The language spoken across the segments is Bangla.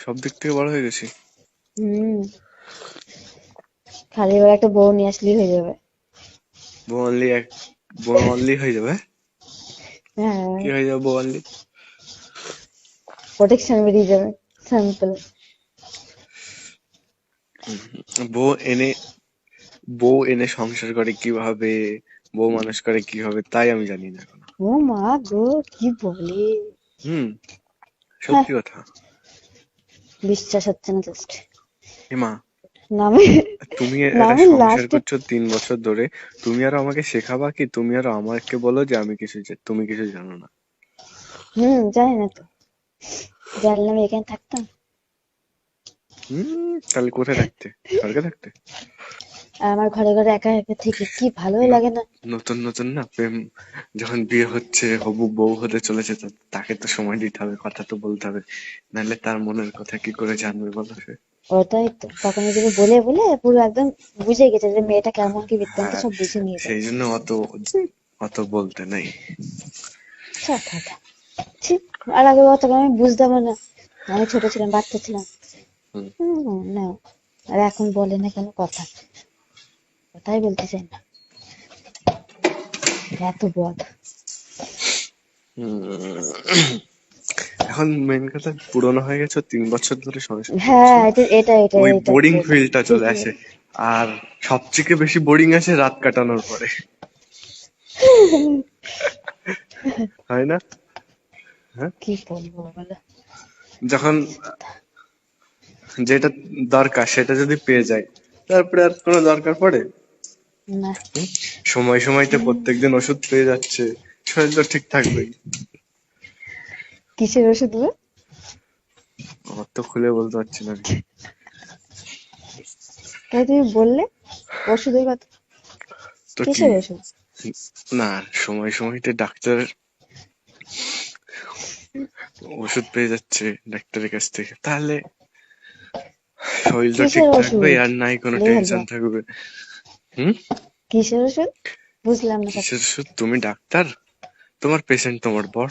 সব দিক থেকে বড় হয়ে গেছি। হুম, খালি এবার একটা বউ নিয়ে আসলেই হয়ে যাবে। বউ অনলি বউ অনলি হয়ে যাবে? হ্যাঁ, কি হয়ে যাবে বউ অনলি? প্রোটেকশন বেরিয়ে যাবে, সিম্পল। বউ এনে বউ এনে সংসার করে কিভাবে, বউ মানুষ করে কিভাবে, তাই আমি জানি না এখন। ও মা গো, কি বলে! হুম, হ্যাঁ, সত্যি কথা। বিশ্বাস হচ্ছে না জাস্ট। এমা, নামে তুমি একটা নামে সংসার লাস্টে। করছো 3 বছর ধরে, তুমি আরো আমাকে শেখাবা কি? তুমি আরো আমাকে বলো যে আমি কিছু তুমি কিছু জানো না? জানি না তো, জানলে আমি এখানে থাকতাম? তাহলে কোথায় থাকতে? স্বর্গে থাকতে? আর আমার ঘরে ঘরে একা একা থেকে কি ভালোই ন- লাগে না। নতুন নতুন না প্রেম, যখন বিয়ে হচ্ছে, হবু বউ হতে চলেছে, তাকে তো সময় দিতে হবে, কথা তো বলতে হবে, নাহলে তার মনের কথা কি করে জানবে বলো সে? ওটাই তো, তখন ওইদিকে বলে বলে পুরো একদম বুঝে গেছে যে মেয়েটা কেমন কি বৃত্তান্ত, হ্যাঁ, সব বুঝে নিয়ে যায়। সেই জন্য অত অত বলতে নাই। কথা। ছি, আর আগে তখন আমি বুঝতাম না, আমি ছোট ছিলাম, বাচ্চা ছিলাম। হুম, না, আর এখন বলে না কেন কথা, কথাই বলতে চাই না, এত বদ। হুম। এখন মেন কথা, পুরনো হয়ে গেছে, 3 বছর ধরে সংসার করছো, হ্যাঁ, এটা ওই এটা বোরিং এটা ফিলটা চলে ঠিকই আসে। বলে। আর সবথেকে বেশি বোরিং আছে রাত কাটানোর পরে, হয় না? হ্যাঁ, কি বলবো বলো। যখন যেটা দরকার সেটা যদি পেয়ে যায়, তারপরে আর কোনো দরকার পড়ে? না। হুম? সময় সময়তে প্রত্যেকদিন ওষুধ পেয়ে যাচ্ছে, শরীর তো ঠিক থাকবেই। কিসের ওষুধ গো? আমার তো খুলে বলতে পারছি না আমি। তাই তুমি বললে ওষুধের কথা, তো কি? কিসের ওষুধ? না, সময় সময়তে ডাক্তার ওষুধ পেয়ে যাচ্ছে ডাক্তারের কাছ থেকে, তাহলে শরীর তো ঠিক কিসের থাকবে, ওষুধ? আর নাই কোনো লে টেনশন হালুয়া, থাকবে। হুম? কিসের ওষুধ? বুঝলাম না কথা। কিসের ওষুধ? তুমি ডাক্তার, তোমার পেশেন্ট তোমার বর,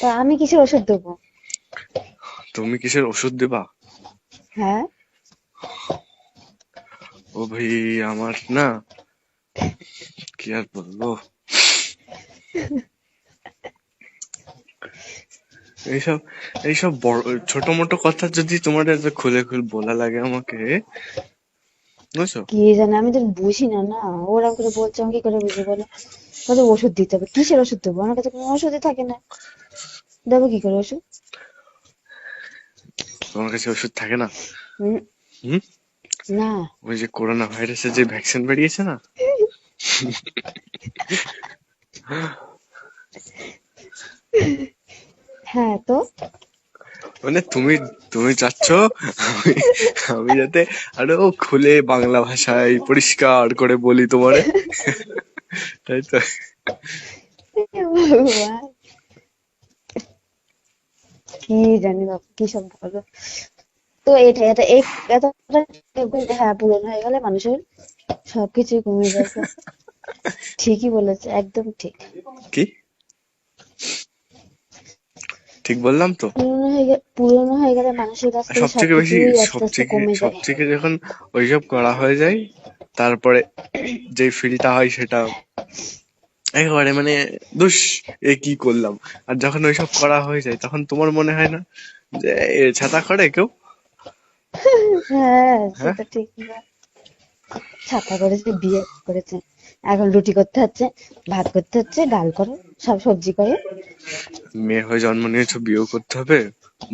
তা আমি কিসের ওষুধ দেবো? তুমি কিসের ওষুধ দেবা? হ্যাঁ। ও ভাই, আমার না, কি আর বলবো, এইসব এইসব বড় ছোট মোটো কথা যদি তোমার এত খুলে খুলে বলা লাগে আমাকে, বুঝছো? কি জানি, আমি তো বুঝি না না, ওরা করে বলছে, আমি কি করে বুঝি বলো? বলে ওষুধ দিতে হবে, কিসের ওষুধ দেবো? আমার কাছে কোনো ওষুধই থাকে না, দেবো কি করে ওষুধ? তোমার কাছে ওষুধ থাকে না? হুম, হুম? না। ওই যে করোনা ভাইরাসের যে ভ্যাকসিন বেরিয়েছে না, হ্যাঁ তো, মানে তুমি তুমি চাচ্ছ আমি আমি যাতে আরো খুলে বাংলা ভাষায় পরিষ্কার করে বলি তোমারে, তাই তো? ভগবান, কি জানি বাবা, কি সব বলো। তো এটা এটা এই এতটা হ্যাঁ, পূরণ হয়ে গেলে মানুষের সবকিছুই কমে যায় গো। ঠিকই বলেছে, একদম ঠিক। কি ঠিক বললাম তো? পুরনো হয়ে গেলে মানুষের কাছ আর থেকে সবথেকে বেশি, সবকিছুই আস্তে আস্তে সবথেকে কমে যায়। সবথেকে যখন ওইসব করা হয়ে যায়, তারপরে যে ফিলটা হয় সেটা একেবারে মানে দুস, এ কি করলাম। আর যখন ওইসব করা হয়ে যায় তখন তোমার মনে হয় না যে এ ছাতা করে কেউ? হ্যাঁ, হ্যাঁ, সেটা ঠিক। ছাতা করেছে, বিয়ে করেছে, এখন রুটি করতে হচ্ছে, ভাত করতে হচ্ছে, ডাল করো, সব সবজি করো। মেয়ে হয়ে জন্ম নিয়েছো, বিয়েও করতে হবে,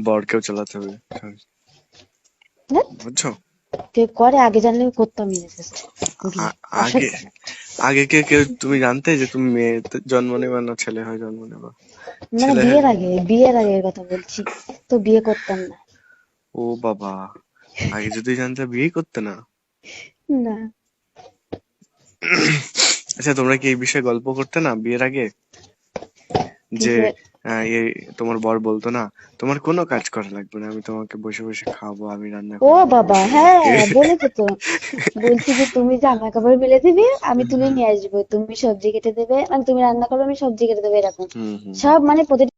বরকেও চালাতে হবে, ধ্যাৎ, বুঝছো? কেউ করে, আগে জানলে আমি করতামই না জাস্ট বিয়ে, আগে, অসভ্য সব। আগে কে কেউ তুমি জানতে যে তুমি মেয়ে জন্ম নেবে না ছেলে হয়ে জন্ম নেবা? মানে ছেলে হয়ে বিয়ের আগে, বিয়ের আগের কথা বলছি, তো বিয়ে করতাম না। ও বাবা, আগে যদি জানতে বিয়ে করতে না? না। আচ্ছা, তোমরা কি এই বিষয়ে গল্প করতে না বিয়ের আগে? যে কিসের? এই তোমার বর বলতো না, তোমার কোনো কাজ করা লাগবে না, আমি তোমাকে বসে বসে খাওয়াবো, আমি রান্না ও করে দেবো। বাবা, হ্যাঁ, বলেছে তো। বলছি যে তুমি জামা কাপড় মেলে দিবে, আমি তুলে নিয়ে আসবো, তুমি সবজি কেটে দেবে, মানে তুমি রান্না করবে, আমি সবজি কেটে দেবো, এরকম হুম হুম হুম। সব, মানে প্রতিটা